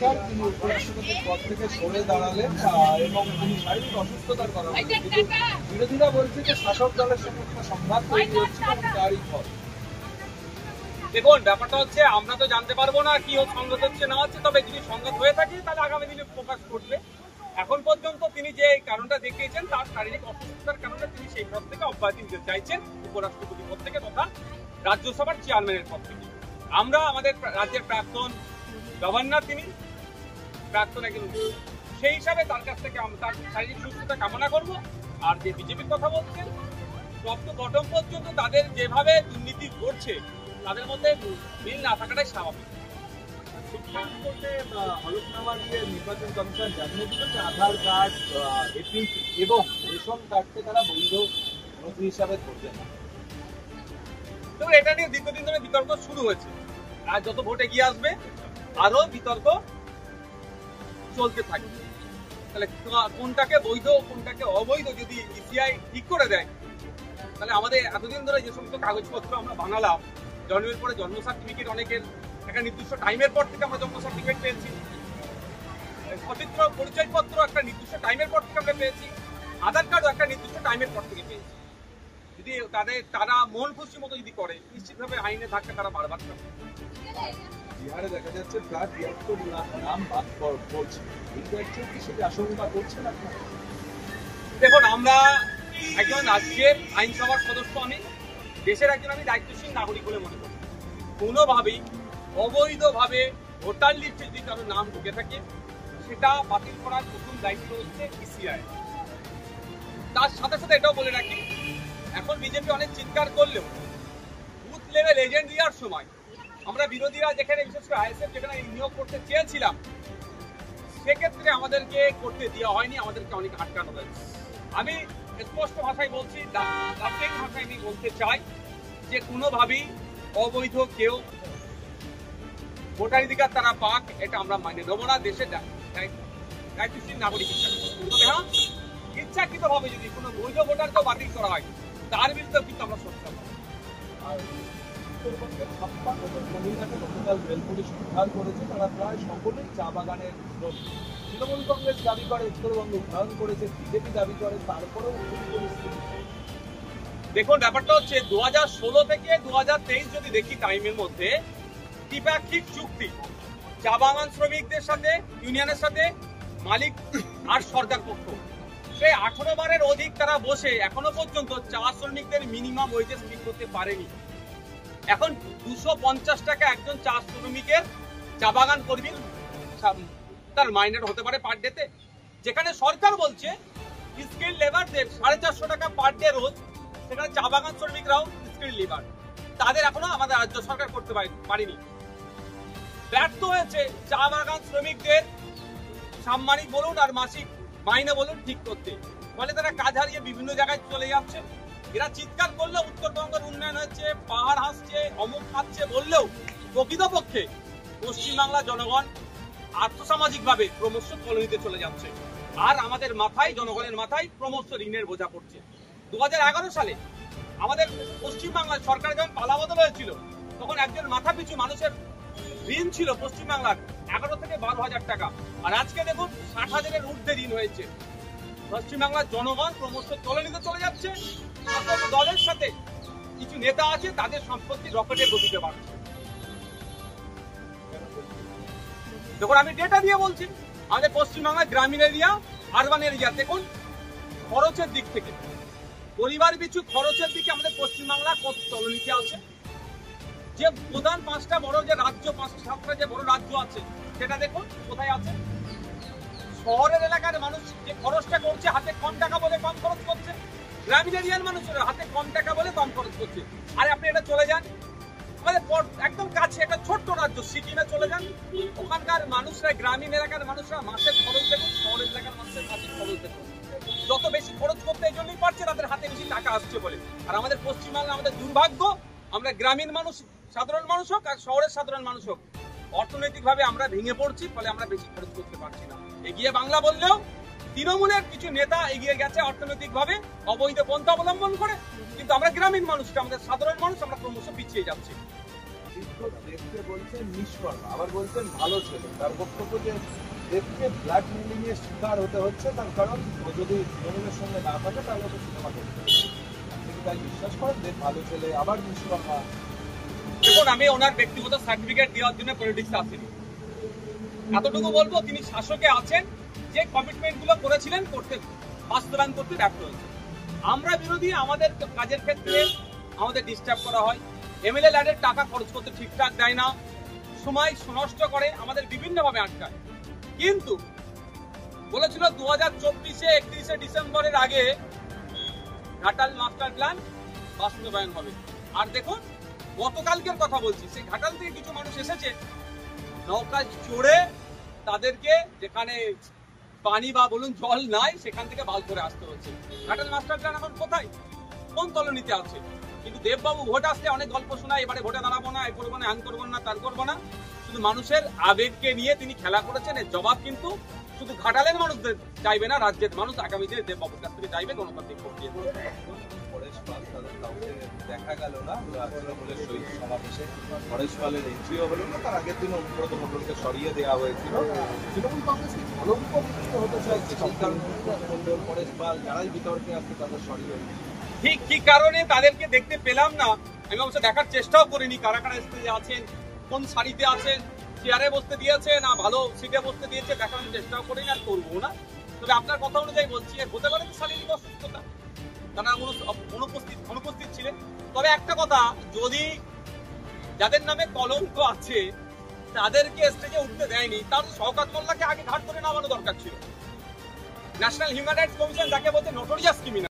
সরকার তিনি উপরাষ্ট্রপতির পদ থেকে সরে দাঁড়ালেন এবং তিনি শারীরিক অসুস্থতার কারণে, কিন্তু বিরোধীরা বলছে যে শাসক দলের সঙ্গে একটা সংঘাত তৈরি হচ্ছে এবং তারই ফল। দেখুন, ব্যাপারটা হচ্ছে আমরা তো জানতে পারবো না কি সংঘাত হচ্ছে না হচ্ছে, তবে যদি সংঘাত হয়ে থাকে তাহলে আগামী দিনে প্রকাশ করবে। এখন পর্যন্ত তিনি যে কারণটা দেখিয়েছেন তার শারীরিক অসুস্থতার কারণে তিনি সেই পদ থেকে অব্যাহতি নিতে চাইছেন, উপরাষ্ট্রপতি পদ থেকে তথা রাজ্যসভার চেয়ারম্যানের পদ থেকে। আমরা আমাদের রাজ্যের প্রাক্তন গভর্নর, তিনি প্রাক্তন একজন, সেই হিসাবে তার কাছ থেকে তার শারীরিক সুস্থতা কামনা করব। আর যে বিজেপির কথা বলছেন, টপ টু বটম পর্যন্ত তাদের যেভাবে দুর্নীতি করছে তাদের মধ্যে মিল না থাকাটাই স্বাভাবিক। সুপ্রিম কোর্টে হলফনামা দিয়ে নির্বাচন কমিশন জানিয়ে দিল যে আধার কার্ড, এপিক এবং রেশন কার্ডকে তারা বৈধ নথি হিসাবে ধরবে না। তো এটা নিয়ে দীর্ঘদিন ধরে বিতর্ক শুরু হয়েছে, আর যত ভোট এগিয়ে আসবে আরো বিতর্ক চলতে থাকবে। তাহলে কোনটাকে বৈধ কোনটাকে অবৈধ যদি ইসিআই ঠিক করে দেয়, তাহলে আমাদের এতদিন ধরে যে সমস্ত কাগজপত্র আমরা বানালাম, জন্মের পরে জন্ম সার্টিফিকেট, অনেকের একটা নির্দিষ্ট টাইমের পর থেকে আমরা জন্ম সার্টিফিকেট পেয়েছি, সচিত্র পরিচয়পত্র একটা নির্দিষ্ট টাইমের পর থেকে আমরা পেয়েছি, আধার কার্ডও একটা নির্দিষ্ট টাইমের পর থেকে পেয়েছি। যদি তারা মন খুশি মতো যদি করে, নিশ্চিতভাবে আইনে ধাক্কা তারা বারবার খাবে। বিহারে দেখা যাচ্ছে প্রায় ৭৩ লাখ নাম বাদ পড়ছে, কিন্তু কি সেটা আশঙ্কা করছে না? দেখুন, আমরা একজন রাজ্যের আইনসভার সদস্য, আমি দেশের একজন আমি দায়িত্বশীল নাগরিক বলে মনে করি। কোনোভাবেই অবৈধভাবে ভোটার লিস্টে যদি কারো নাম ঢুকে থাকে সেটা বাতিল করার প্রথম দায়িত্ব হচ্ছে ইসিআই। তার সাথে সাথে এটাও বলে রাখি, এখন বিজেপি অনেক চিৎকার করলেও বুথ লেভেল এজেন্ট দেওয়ার সময় আমরা বিরোধীরা যেখানে, বিশেষ করে আইএসএফ যেখানে নিয়োগ করতে চেয়েছিলাম, সেক্ষেত্রে আমাদেরকে করতে দেওয়া হয়নি, আমাদেরকে অনেক আটকানো হয়েছে। আমি স্পষ্ট ভাষায় বলছি, ভাষায় আমি বলতে চাই যে কোনোভাবেই অবৈধ কেউ ভোটাধিকার তারা পাক, এটা আমরা মানিয়ে নেবো না দেশের দায়িত্বশীল নাগরিক হিসাবে। তবে হ্যাঁ, ইচ্ছাকৃতভাবে যদি কোনো বৈধ ভোটারকেও বাতিল করা হয় তার বিরুদ্ধে কিন্তু আমরা সোচ্চার হব। আর উত্তরবঙ্গের ৫৬ জন মহিলাকে গতকাল রেল পুলিশ উদ্ধার করেছে, তারা প্রায় সকলেই চা বাগানের শ্রমিক। তৃণমূল কংগ্রেস দাবি করে উত্তরবঙ্গ উন্নয়ন করেছে, বিজেপি দাবি করে, তারপরেও পরিস্থিতি। দেখুন, ব্যাপারটা হচ্ছে 2016 থেকে 2023 যদি দেখি টাইমের মধ্যে দ্বিপাক্ষিক চুক্তি চা বাগান শ্রমিকদের সাথে, ইউনিয়নের সাথে, মালিক আর সরকার পক্ষ, সেই 18 বারের অধিক তারা বসে এখনো পর্যন্ত চা শ্রমিকদের মিনিমাম ওয়েজেস ঠিক করতে পারেনি। এখন 250 টাকা একজন চা শ্রমিকের, চা বাগান কর্মীর তার মাইনের হতে পারে পার ডেতে, যেখানে সরকার বলছে স্কিল লেবারদের 450 টাকা পার ডে রোজ, সেখানে চা বাগান শ্রমিকরাও স্কিল লেবার, তাদের এখনো আমাদের রাজ্য সরকার করতে পারেনি। ব্যর্থ হয়েছে চা বাগান শ্রমিকদের সাম্মানিক বলুন আর মাসিক মাইনে বলুন ঠিক করতে, ফলে তারা কাজ হারিয়ে বিভিন্ন জায়গায় চলে যাচ্ছে। এরা চিৎকার করলে উত্তরবঙ্গের উন্নয়ন হচ্ছে, পাহাড় হাসছে, অমুক খাচ্ছে বললেও প্রকৃতপক্ষে পশ্চিমবাংলার জনগণ আর্থসামাজিক-ভাবে ক্রমশ কলোনিতে চলে যাচ্ছে, আর আমাদের মাথায়, জনগণের মাথায় ক্রমশ ঋণের বোঝা পড়ছে। 2011 সালে আমাদের পশ্চিমবাংলার সরকার যখন পালাবদল হয়েছিল, তখন একজন মাথা পিছু মানুষের ঋণ ছিল পশ্চিমবাংলার 11 থেকে 12,000 টাকা, আর আজকে দেখুন 60,000-এর ঊর্ধ্বে ঋণ হয়েছে। পশ্চিমবাংলার জনগণ ক্রমশ কলোনিতে চলে যাচ্ছে, দলের সাথে কিছু নেতা আছে তাদের সম্পত্তি রকেটের গতিতে বাড়ছে। দেখুন, আমি ডেটা দিয়ে বলছি, আমাদের পশ্চিমবাংলার গ্রামীণ এরিয়া, আরবান এরিয়া, দেখুন খরচের দিক থেকে, পরিবার পিছু খরচের দিকে আমাদের পশ্চিমবাংলা কত তলনিতে আছে। যে প্রধান 5টা বড় যে রাজ্য, 5-7টা যে বড় রাজ্য আছে, সেটা দেখুন কোথায় আছে। শহরের এলাকার মানুষ যে খরচটা করছে, হাতে কম টাকা বলে কম খরচ করছে, গ্রামীণ এরিয়ার মানুষের হাতে কম টাকা বলে কম খরচ করছে। আর আপনি এটা চলে যান আমাদের একদম কাছে একটা ছোট্ট রাজ্য সিকিমে চলে যান, ওখানকার মানুষরা, গ্রামীণ এলাকার মানুষরা মাসের খরচ দেখুন, শহরের এলাকার মানুষের মাসের খরচ দেখুন। যত বেশি খরচ করতে এই জন্যই পারছে তাদের হাতে বেশি টাকা আসছে বলে। আর আমাদের পশ্চিমবাংলা, আমাদের দুর্ভাগ্য, আমরা গ্রামীণ মানুষ, সাধারণ মানুষ হোক আর শহরের সাধারণ মানুষ হোক, অর্থনৈতিকভাবে আমরা ভেঙে পড়ছি, ফলে আমরা বেশি খরচ করতে পারছি না। এগিয়ে বাংলা বললেও তৃণমূলের কিছু নেতা এগিয়ে গেছে অর্থনৈতিকভাবে অবৈধ পন্থা অবলম্বন করে, কিন্তু আমরা গ্রামীণ মানুষটা, আমাদের সাধারণ মানুষ, আমরা ক্রমশ পিছিয়ে যাচ্ছি। দেবকে বলছেন নিষ্কর্মা, আবার বলছেন ভালো ছেলে। তার বক্তব্য যে দেবকে ব্ল্যাকমেলিং এর শিকার হতে হচ্ছে, তার কারণ ও যদি তৃণমূলের সঙ্গে না থাকে তাহলে তো সিনেমা করতে হবে। আপনি তাই বিশ্বাস করেন দেব ভালো ছেলে আবার নিষ্কর্মা? দেখুন, আমি ওনার ব্যক্তিগত সার্টিফিকেট দেওয়ার জন্য পলিটিক্সে আসিনি। এতটুকু বলবো, তিনি শাসকে আছেন, যে কমিটমেন্ট গুলো করেছিলেন করতে বাস্তবায়ন করতে ব্যর্থ হয়েছে। আমরা বিরোধী, আমাদের কাজের ক্ষেত্রে আমাদের ডিস্টার্ব করা হয়, এমএলএ ল্যাডের টাকা খরচ করতে ঠিকঠাক দেয় না, সময় নষ্ট করে, আমাদের বিভিন্নভাবে আটকায়। কিন্তু বলেছিল 2024-এ 31শে ডিসেম্বরের আগে ঘাটাল মাস্টার প্ল্যান বাস্তবায়ন হবে। আর দেখুন, গতকালকের কথা বলছি, সেই ঘাটাল থেকে কিছু মানুষ এসেছে নৌকায় চড়ে, তাদেরকে যেখানে পানি বা বলুন জল নাই সেখান থেকে বাল করে আসতে হচ্ছে। ঘাটাল মাস্টার প্ল্যান এখন কোথায়, কোন তলনিতে আছে? কিন্তু দেববাবু ভোট আসলে অনেক গল্প শোনায়, এবারে ভোটে দাঁড়াবো না, এ করবো না, হ্যান করবো না, তার করবো না। শুধু মানুষের আবেগকে নিয়ে তিনি খেলা করেছেন। এর জবাব কিন্তু শুধু ঘাটালের মানুষদের চাইবে না, রাজ্যের মানুষ আগামী দিনে দেববাবুর কাছ থেকে চাইবে গণতান্ত্রিক প্রক্রিয়া। পরেশ পাল তাদের কাউকে দেখা গেল না তৃণমূলের শহীদ সমাবেশে। পরেশ পালের এন্ট্রিও হলো না, তার আগের দিন অনুব্রত মণ্ডলকে সরিয়ে দেওয়া হয়েছিল। তৃণমূল কংগ্রেস কি কলঙ্কিত হতে চাইছে? সেই কারণে মণ্ডল, পরেশ পাল যারাই বিতর্কে আসছে তাদের সরিয়ে ঠিক কি কারণে তাদেরকে দেখতে পেলাম না, আমি অবশ্য দেখার চেষ্টাও করিনি কারা কারা স্টেজে আছেন, কোন সারিতে আছেন, চেয়ারে বসতে দিয়েছে না ভালো সিটে বসতে দিয়েছে, দেখার চেষ্টাও করিনি, আর করবো না। তবে আপনার কথা অনুযায়ী বলছি, হতে পারে তো শারীরিক অসুস্থতা, তারা অনুপস্থিত ছিলেন। তবে একটা কথা, যদি যাদের নামে কলঙ্ক আছে তাদেরকে স্টেজে উঠতে দেয়নি, তার শওকত মোল্লাকে আগে ঘাট করে নামানো দরকার ছিল। ন্যাশনাল হিউম্যান রাইটস কমিশন যাকে বলতে নোটোরিয়াস ক্রিমিনাল।